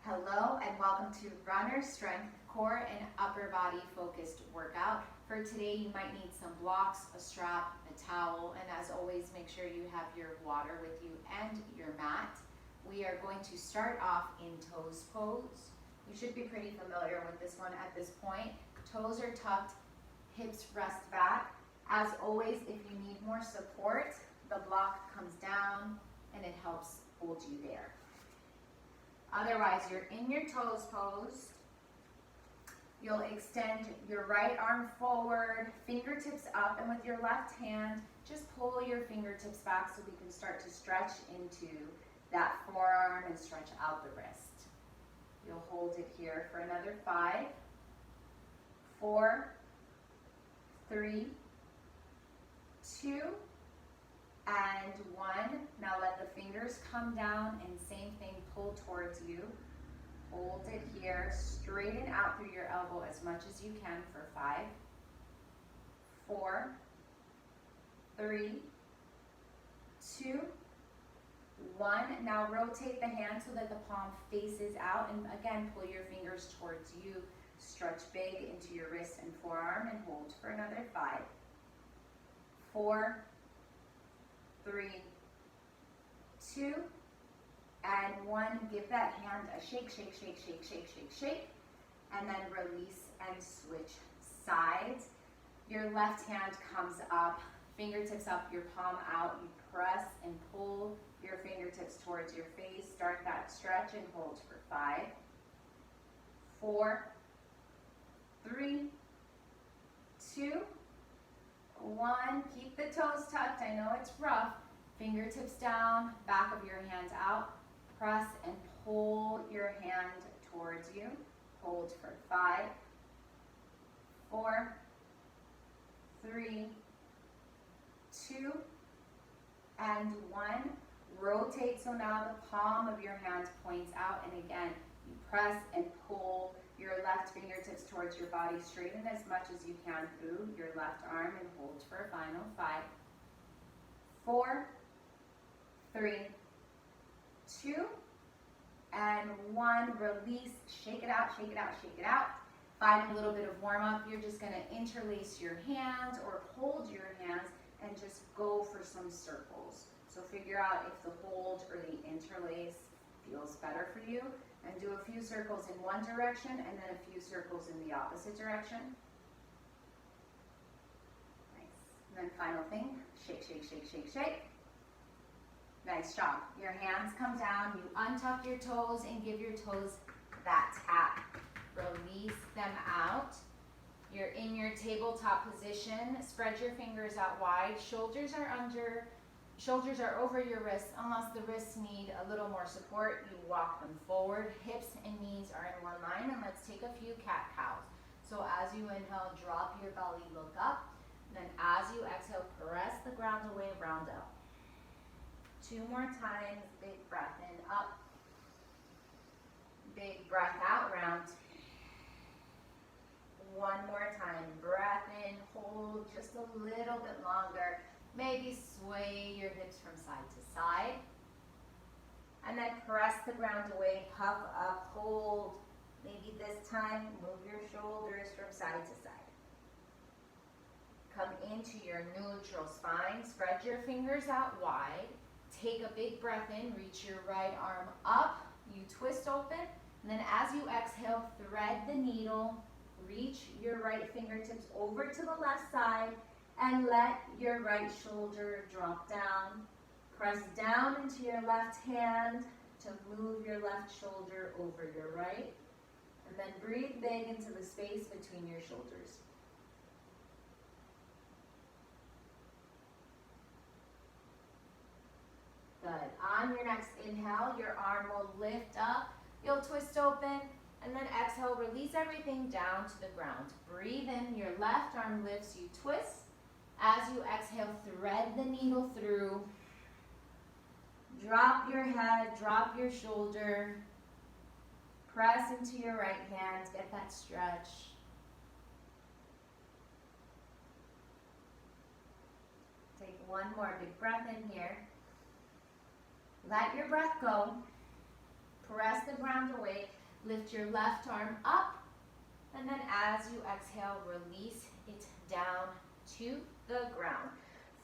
Hello and welcome to Runner Strength Core and Upper Body Focused Workout. For today you might need some blocks, a strap, a towel, and as always make sure you have your water with you and your mat. We are going to start off in toes pose. You should be pretty familiar with this one at this point. Toes are tucked, hips rest back. As always, if you need more support, the block comes down and it helps hold you there. Otherwise, you're in your toes pose. You'll extend your right arm forward, fingertips up, and with your left hand, just pull your fingertips back so we can start to stretch into that forearm and stretch out the wrist. You'll hold it here for another 5, 4, 3, 2, and 1. Now let the fingers come down and same thing, pull towards you. Hold it here, straighten out through your elbow as much as you can for 5, 4, 3, 2, 1. Now rotate the hand so that the palm faces out and again pull your fingers towards you. Stretch big into your wrist and forearm and hold for another 5, 4, 3, 2, and 1. Give that hand a shake, shake, shake, shake, shake, shake, shake, and then release and switch sides. Your left hand comes up, fingertips up, your palm out. You press and pull your fingertips towards your face. Start that stretch and hold for 5, 4, 3, 2, 1. Keep the toes tucked. I know it's rough. Fingertips down, back of your hands out. Press and pull your hand towards you. Hold for 5, 4, 3, 2, and 1. Rotate so now the palm of your hand points out, and again, you press and pull your left fingertips towards your body. Straighten as much as you can through your left arm and hold for a final 5, 4, 3, 2, and 1. Release, shake it out, shake it out, shake it out. Find a little bit of warm up. You're just going to interlace your hands or hold your hands and just go for some circles. So figure out if the hold or the interlace feels better for you, and do a few circles in one direction and then a few circles in the opposite direction. Nice. And then final thing, shake, shake, shake, shake, shake. Nice job. Your hands come down, you untuck your toes and give your toes that tap. Release them out. You're in your tabletop position. Spread your fingers out wide. Shoulders are over your wrists unless the wrists need a little more support. You walk them forward. Hips and knees are in one line, and let's take a few cat-cows. So as you inhale, drop your belly, look up. Then as you exhale, press the ground away, round up. 2 more times, big breath in, up. Big breath out, round. 1 more time, breath in, hold just a little bit longer. Maybe sway your hips from side to side. And then press the ground away, puff up, hold. Maybe this time, move your shoulders from side to side. Come into your neutral spine, spread your fingers out wide. Take a big breath in, reach your right arm up, you twist open, and then as you exhale, thread the needle, reach your right fingertips over to the left side, and let your right shoulder drop down. Press down into your left hand to move your left shoulder over your right, and then breathe big into the space between your shoulders. Good. On your next inhale, your arm will lift up. You'll twist open, and then exhale, release everything down to the ground. Breathe in, your left arm lifts, you twist. As you exhale, thread the needle through. Drop your head, drop your shoulder. Press into your right hand, get that stretch. Take 1 more big breath in here. Let your breath go. Press the ground away. Lift your left arm up, and then as you exhale, release it down to the ground.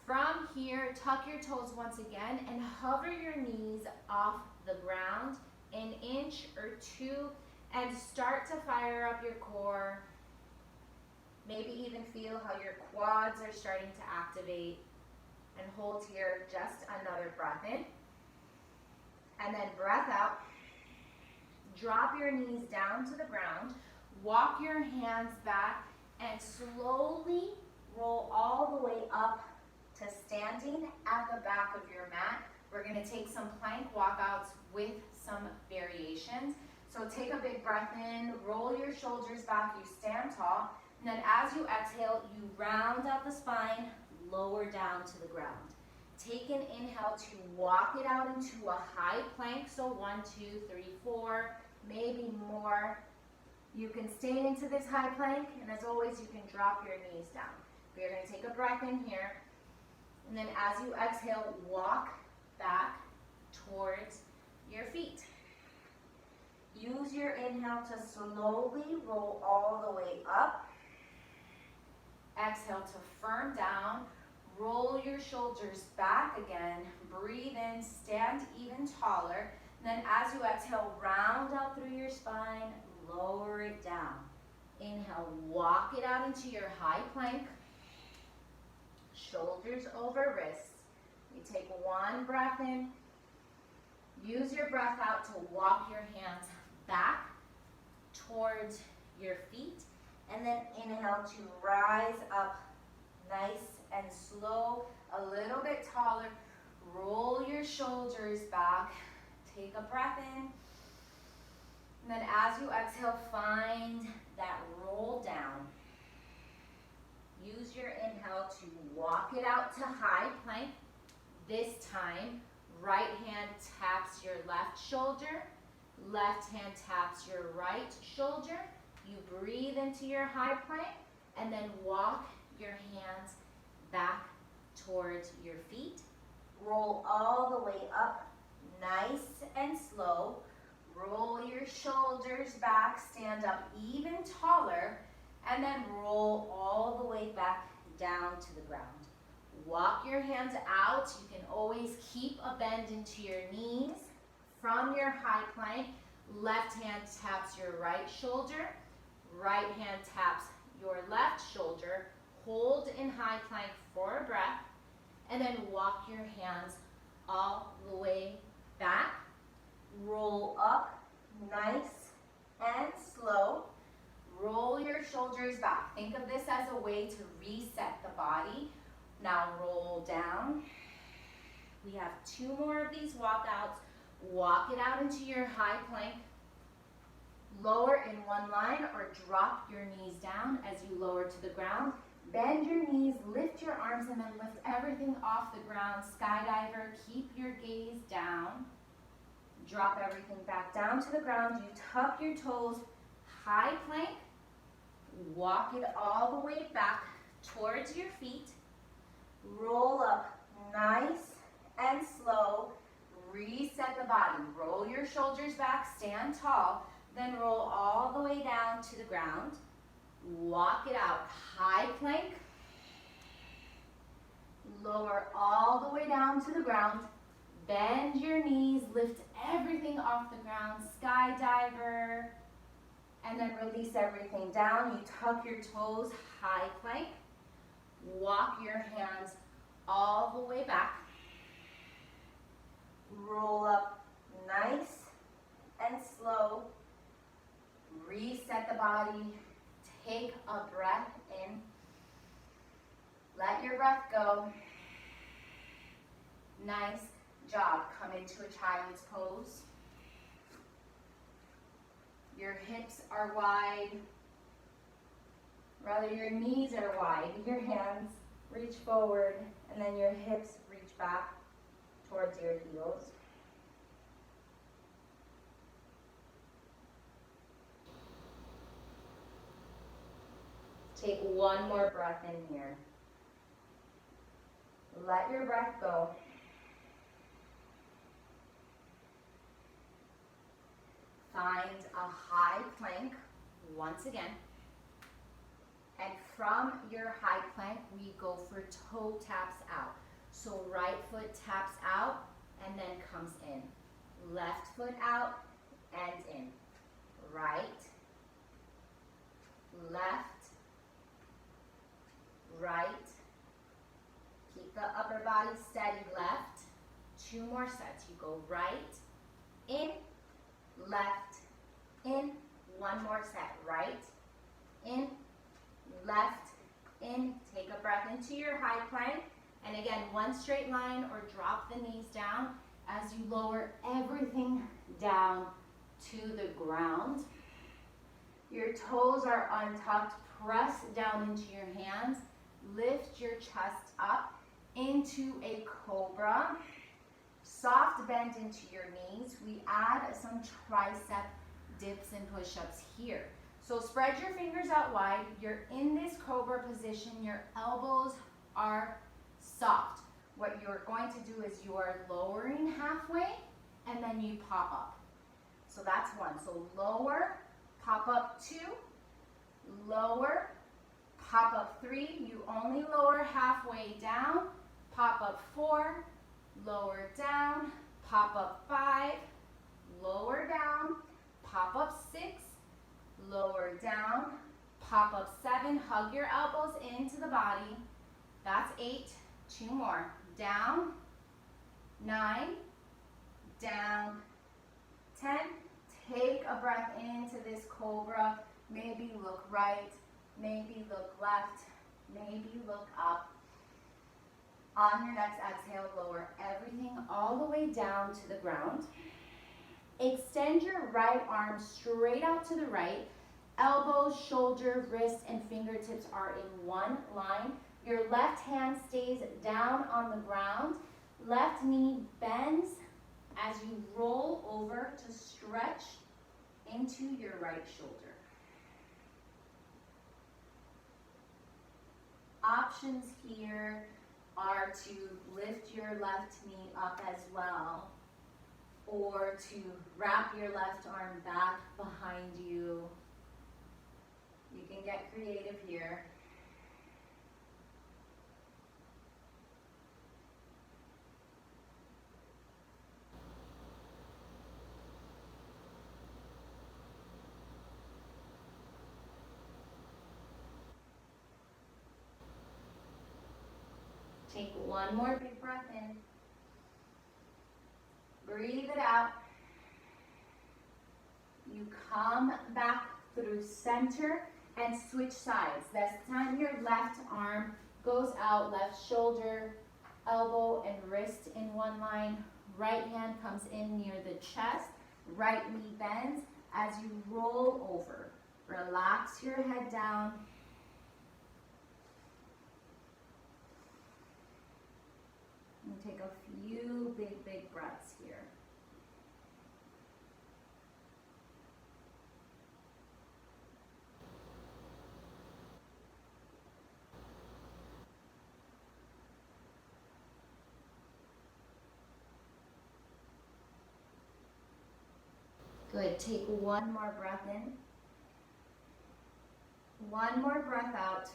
From here, tuck your toes once again and hover your knees off the ground an inch or two and start to fire up your core. Maybe even feel how your quads are starting to activate, and hold here just another breath in. And then breath out. Drop your knees down to the ground. Walk your hands back and slowly roll all the way up to standing at the back of your mat. We're going to take some plank walkouts with some variations. So take a big breath in, roll your shoulders back, you stand tall, and then as you exhale, you round out the spine, lower down to the ground. Take an inhale to walk it out into a high plank. So 1, 2, 3, 4, maybe more. You can stay into this high plank, and as always, you can drop your knees down. We're going to take a breath in here, and then as you exhale, walk back towards your feet. Use your inhale to slowly roll all the way up. Exhale to firm down. Roll your shoulders back again. Breathe in, stand even taller. And then as you exhale, round out through your spine, lower it down. Inhale, walk it out into your high plank. Shoulders over wrists. You take one breath in. Use your breath out to walk your hands back towards your feet. And then inhale to rise up nice and slow, a little bit taller. Roll your shoulders back. Take a breath in. And then as you exhale, find that roll down. Use your inhale to walk it out to high plank. This time, right hand taps your left shoulder. Left hand taps your right shoulder. You breathe into your high plank and then walk your hands back towards your feet. Roll all the way up, nice and slow. Roll your shoulders back, stand up even taller, and then roll all the way back down to the ground. Walk your hands out. You can always keep a bend into your knees. From your high plank, left hand taps your right shoulder. Right hand taps your left shoulder. Hold in high plank for a breath, and then walk your hands all the way back. Roll up, nice and slow. Roll your shoulders back. Think of this as a way to reset the body. Now roll down. We have 2 more of these walkouts. Walk it out into your high plank. Lower in one line or drop your knees down as you lower to the ground. Bend your knees, lift your arms, and then lift everything off the ground. Skydiver, keep your gaze down. Drop everything back down to the ground. You tuck your toes, high plank. Walk it all the way back towards your feet. Roll up nice and slow. Reset the body. Roll your shoulders back, stand tall. Then roll all the way down to the ground. Walk it out, high plank. Lower all the way down to the ground. Bend your knees, lift everything off the ground, skydiver. And then release everything down. You tuck your toes, high plank. Walk your hands all the way back. Roll up nice and slow. Reset the body. Take a breath in. Let your breath go. Nice job. Come into a child's pose. Your hips are wide. Rather, your knees are wide. Your hands reach forward, and then your hips reach back towards your heels. Take one more breath in here. Let your breath go. Find a high plank once again. And from your high plank, we go for toe taps out. So right foot taps out and then comes in. Left foot out and in. Right, left, right. Keep the upper body steady, left. 2 more sets. You go right, in, left, in. 1 more set. Right, in, left, in. Take a breath into your high plank. And again, one straight line or drop the knees down as you lower everything down to the ground. Your toes are untucked. Press down into your hands. Lift your chest up into a cobra. Soft bend into your knees. We add some tricep dips and push-ups here. So spread your fingers out wide. You're in this cobra position. Your elbows are soft. What you're going to do is you are lowering halfway and then you pop up. So that's 1. So lower, pop up 2, lower, pop up 3. You only lower halfway down. Pop up 4, lower down, pop up 5, lower down, pop up 6, lower down, pop up 7. Hug your elbows into the body. That's 8. 2 more. Down, 9, down, 10. Take a breath into this cobra. Maybe look right, maybe look left, maybe look up. On your next exhale, lower everything all the way down to the ground. Extend your right arm straight out to the right. Elbows, shoulder, wrist, and fingertips are in one line. Your left hand stays down on the ground. Left knee bends as you roll over to stretch into your right shoulder. Options here are to lift your left knee up as well, or to wrap your left arm back behind you. You can get creative here. Take 1 more big breath in. Breathe it out. You come back through center and switch sides. This time your left arm goes out, left shoulder, elbow, and wrist in one line. Right hand comes in near the chest. Right knee bends as you roll over. Relax your head down. And take a few big breaths here. Good. Take 1 more breath in. 1 more breath out.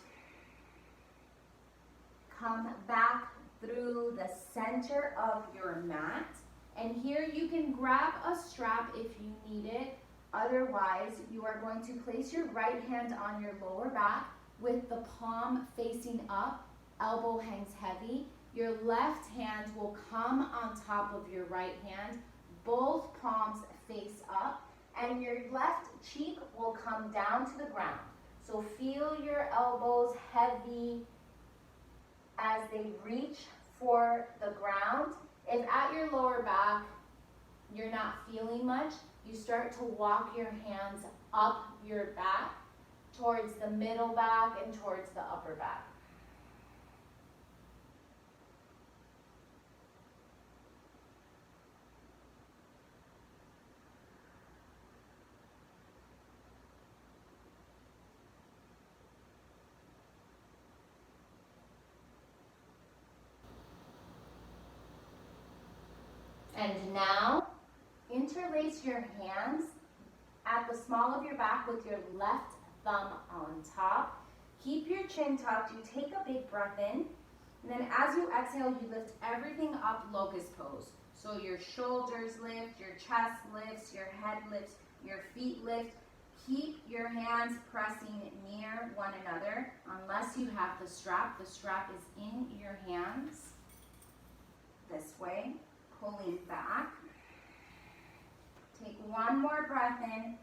Come back through the center of your mat. And here you can grab a strap if you need it. Otherwise, you are going to place your right hand on your lower back with the palm facing up, elbow hangs heavy. Your left hand will come on top of your right hand, both palms face up, and your left cheek will come down to the ground. So feel your elbows heavy as they reach for the ground. If at your lower back you're not feeling much, you start to walk your hands up your back towards the middle back and towards the upper back. And now, interlace your hands at the small of your back with your left thumb on top. Keep your chin tucked. You take a big breath in. And then as you exhale, you lift everything up, locust pose. So your shoulders lift, your chest lifts, your head lifts, your feet lift. Keep your hands pressing near one another unless you have the strap. The strap is in your hands this way, pulling back. Take one more breath in.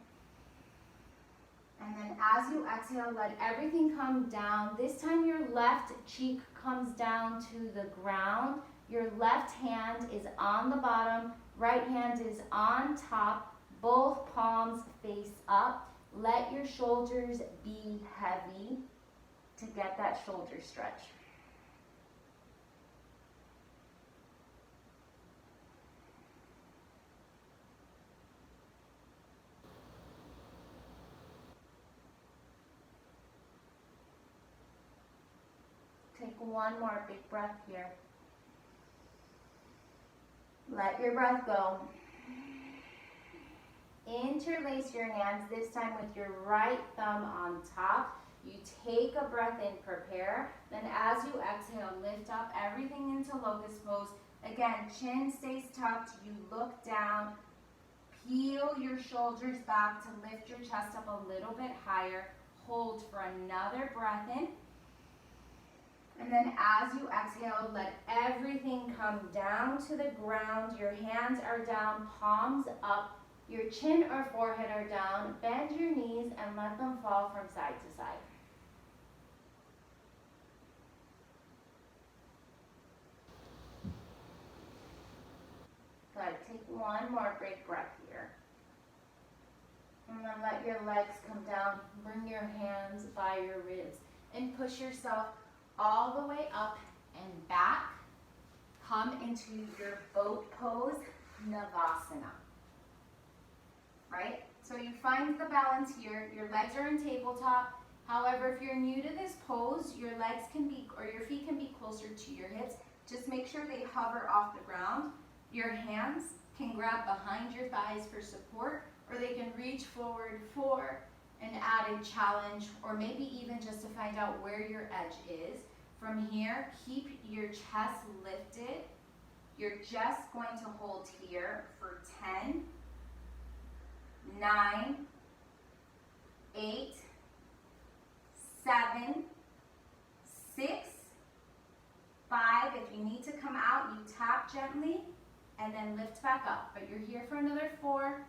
And then as you exhale, let everything come down. This time your left cheek comes down to the ground. Your left hand is on the bottom. Right hand is on top. Both palms face up. Let your shoulders be heavy to get that shoulder stretch. Take one more big breath here. Let your breath go. Interlace your hands, this time with your right thumb on top. You take a breath in, prepare. Then as you exhale, lift up everything into locust pose. Again, chin stays tucked. You look down. Peel your shoulders back to lift your chest up a little bit higher. Hold for another breath in. And then as you exhale, let everything come down to the ground. Your hands are down, palms up. Your chin or forehead are down. Bend your knees and let them fall from side to side. Good. Take one more big breath here. And then let your legs come down. Bring your hands by your ribs and push yourself all the way up and back. Come into your boat pose, Navasana. Right? So you find the balance here. Your legs are in tabletop. However, if you're new to this pose, your legs can be, or your feet can be closer to your hips. Just make sure they hover off the ground. Your hands can grab behind your thighs for support, or they can reach forward for an added challenge, or maybe even just to find out where your edge is. From here, keep your chest lifted. You're just going to hold here for 10, 9, 8, 7, 6, 5. If you need to come out, you tap gently and then lift back up. But you're here for another 4,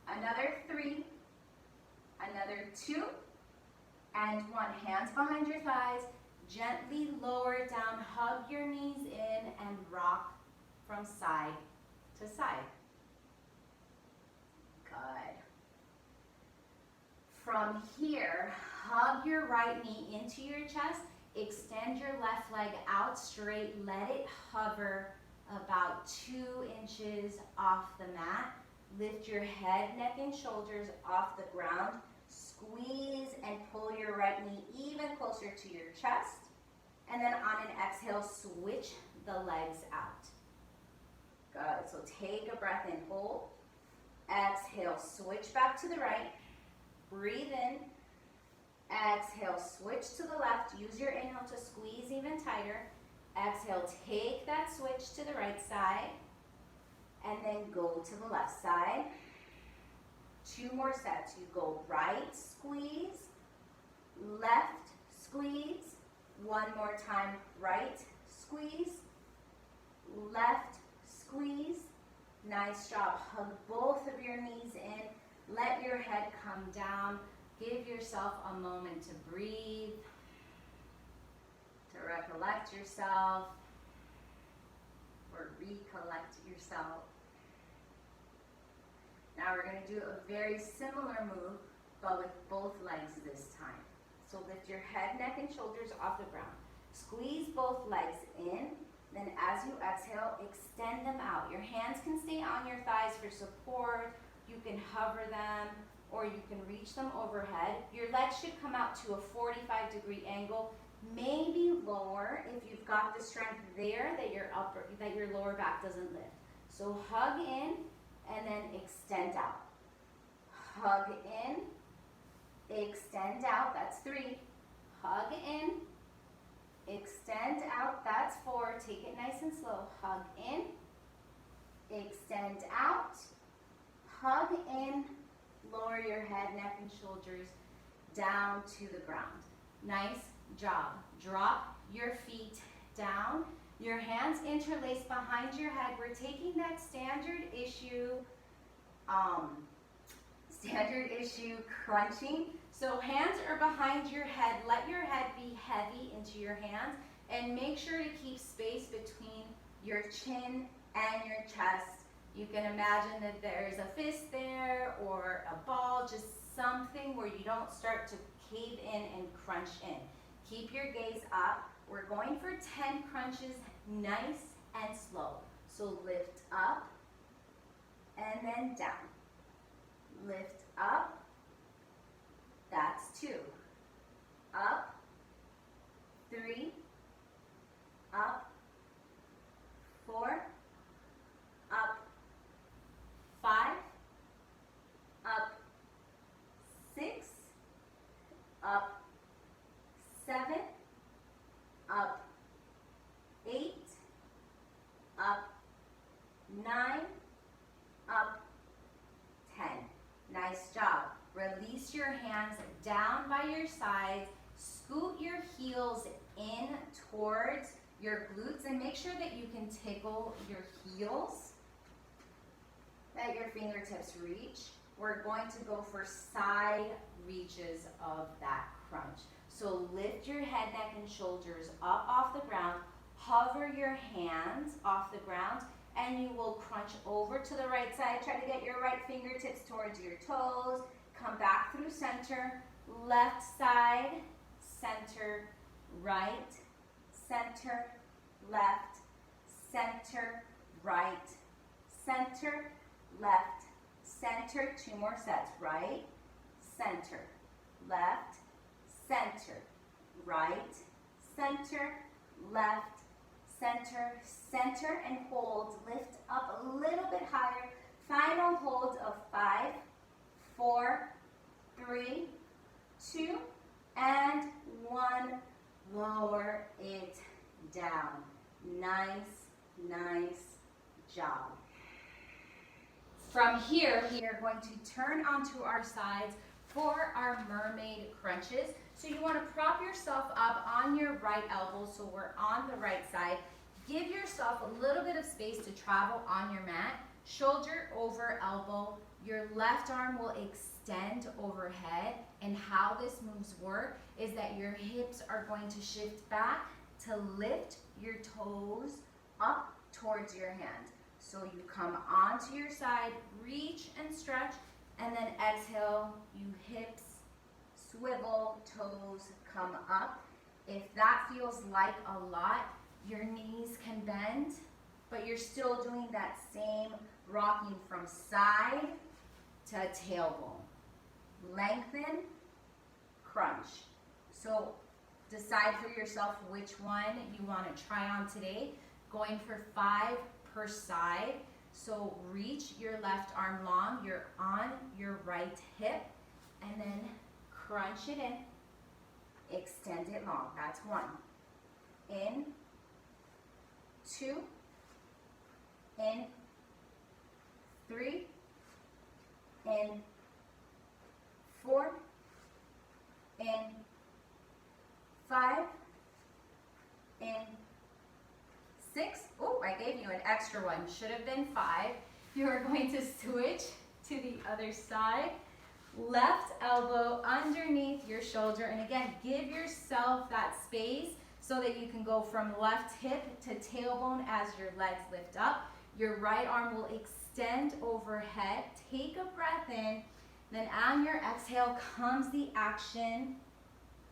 another 3, another 2, and 1. Hands behind your thighs. Gently lower it down. Hug your knees in and rock from side to side. Good. From here, hug your right knee into your chest. Extend your left leg out straight. Let it hover about 2 inches off the mat. Lift your head, neck, and shoulders off the ground. Squeeze and pull your right knee even closer to your chest. And then on an exhale, switch the legs out. Good. So take a breath in, hold. Exhale, switch back to the right. Breathe in. Exhale, switch to the left. Use your inhale to squeeze even tighter. Exhale, take that switch to the right side. And then go to the left side. 2 more sets. You go right, squeeze, left, squeeze. 1 more time, right, squeeze, left, squeeze. Nice job. Hug both of your knees in. Let your head come down. Give yourself a moment to breathe, to recollect yourself, or recollect yourself. Now we're going to do a very similar move, but with both legs this time. So lift your head, neck, and shoulders off the ground. Squeeze both legs in. Then as you exhale, extend them out. Your hands can stay on your thighs for support. You can hover them, or you can reach them overhead. Your legs should come out to a 45-degree angle, maybe lower if you've got the strength there that your lower back doesn't lift. So hug in and then extend out. hug in, extend out, that's 3, hug in, extend out, that's 4, take it nice and slow, hug in, extend out, hug in, lower your head, neck, and shoulders down to the ground. Nice job. Drop your feet down, your hands interlaced behind your head. We're taking that standard issue crunching. So hands are behind your head. Let your head be heavy into your hands, and make sure to keep space between your chin and your chest. You can imagine that there's a fist there or a ball, just something where you don't start to cave in and crunch in. Keep your gaze up. We're going for 10 crunches, nice and slow. So lift up and then down. Lift up, that's 2. Up, 3, up, 4, up, 5, up, 6, up, 7, up, 8, up, 9, up, 10. Nice job. Release your hands down by your sides. Scoot your heels in towards your glutes, and make sure that you can tickle your heels, that your fingertips reach. We're going to go for side reaches of that crunch. So lift your head, neck, and shoulders up off the ground. Hover your hands off the ground, and you will crunch over to the right side. Try to get your right fingertips towards your toes. Come back through center. Left side, center, right, center, left, center, right, center, left, center. 2 more sets. Right, center, left, center, right, center, left, center, center, and hold. Lift up a little bit higher. Final hold of 5, 4, 3, 2, and 1. Lower it down. Nice, nice job. From here, we are going to turn onto our sides for our mermaid crunches. So you want to prop yourself up on your right elbow, so we're on the right side. Give yourself a little bit of space to travel on your mat. Shoulder over elbow. Your left arm will extend overhead, and how this moves work is that your hips are going to shift back to lift your toes up towards your hand. So you come onto your side, reach and stretch, and then exhale, you hips swivel, toes come up. If that feels like a lot, your knees can bend, but you're still doing that same rocking from side to tailbone. Lengthen, crunch. So decide for yourself which one you want to try on today. Going for 5 per side. So reach your left arm long, you're on your right hip, and then crunch it in. Extend it long. That's 1. In, 2, in, 3, in, 4, in, 5, in, 6. Oh, I gave you an extra one. Should have been 5. You are going to switch to the other side. Left elbow underneath your shoulder. And again, give yourself that space so that you can go from left hip to tailbone as your legs lift up. Your right arm will extend overhead. Take a breath in. Then on your exhale comes the action.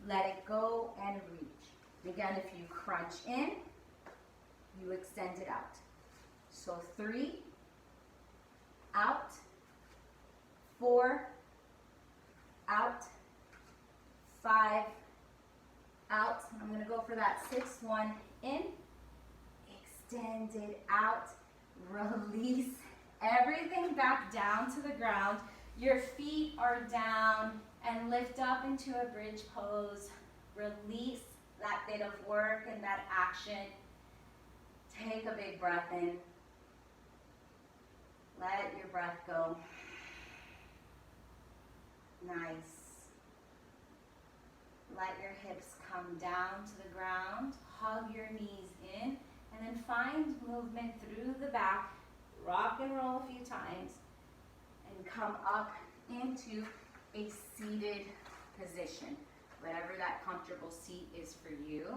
Let it go and reach. Again, if you crunch in, you extend it out. So 3, out, 4, out, 5, out. I'm going to go for that 6th one. In, extend it out, release everything back down to the ground. Your feet are down and lift up into a bridge pose. Release that bit of work and that action. Take a big breath in. Let your breath go. Nice. Let your hips come down to the ground. Hug your knees in. And then find movement through the back. Rock and roll a few times. And come up into a seated position. Whatever that comfortable seat is for you.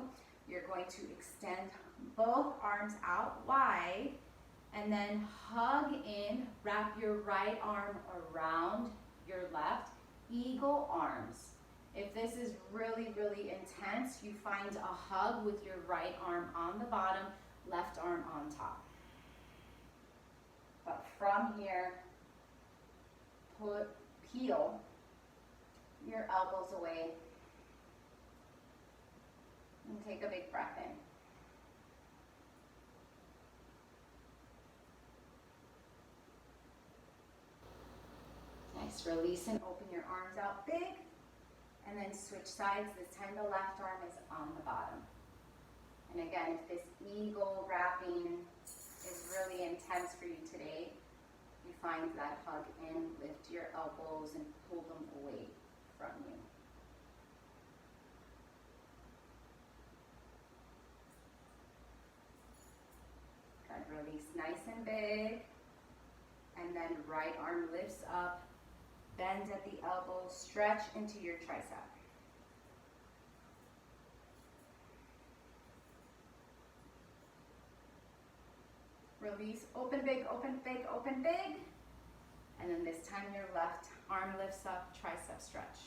You're going to extend both arms out wide. And then hug in. Wrap your right arm around your left. Eagle arms. If this is really, really intense, you find a hug with your right arm on the bottom, left arm on top. But from here, peel your elbows away and take a big breath in. Nice, release and open your arms out big. And then switch sides. This time the left arm is on the bottom. And again, if this eagle wrapping is really intense for you today, you find that hug in, lift your elbows and pull them away from you. Good, release nice and big. And then right arm lifts up. Bend at the elbow, stretch into your tricep. Release, open big, open big, open big. And then this time your left arm lifts up, tricep stretch.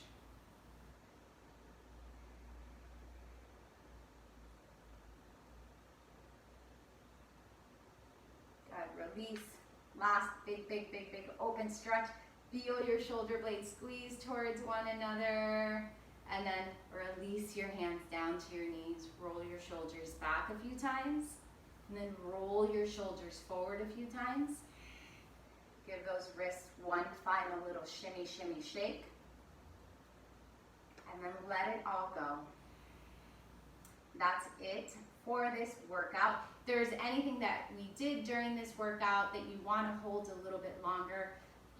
Good, release. Last big, big, big, big open stretch. Feel your shoulder blades squeeze towards one another. And then release your hands down to your knees. Roll your shoulders back a few times. And then roll your shoulders forward a few times. Give those wrists one final little shimmy, shimmy, shake. And then let it all go. That's it for this workout. If there's anything that we did during this workout that you want to hold a little bit longer,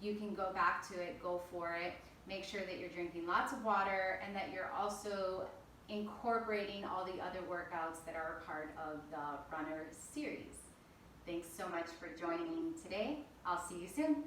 you can go back to it, go for it. Make sure that you're drinking lots of water and that you're also incorporating all the other workouts that are a part of the runner series. Thanks so much for joining today. I'll see you soon.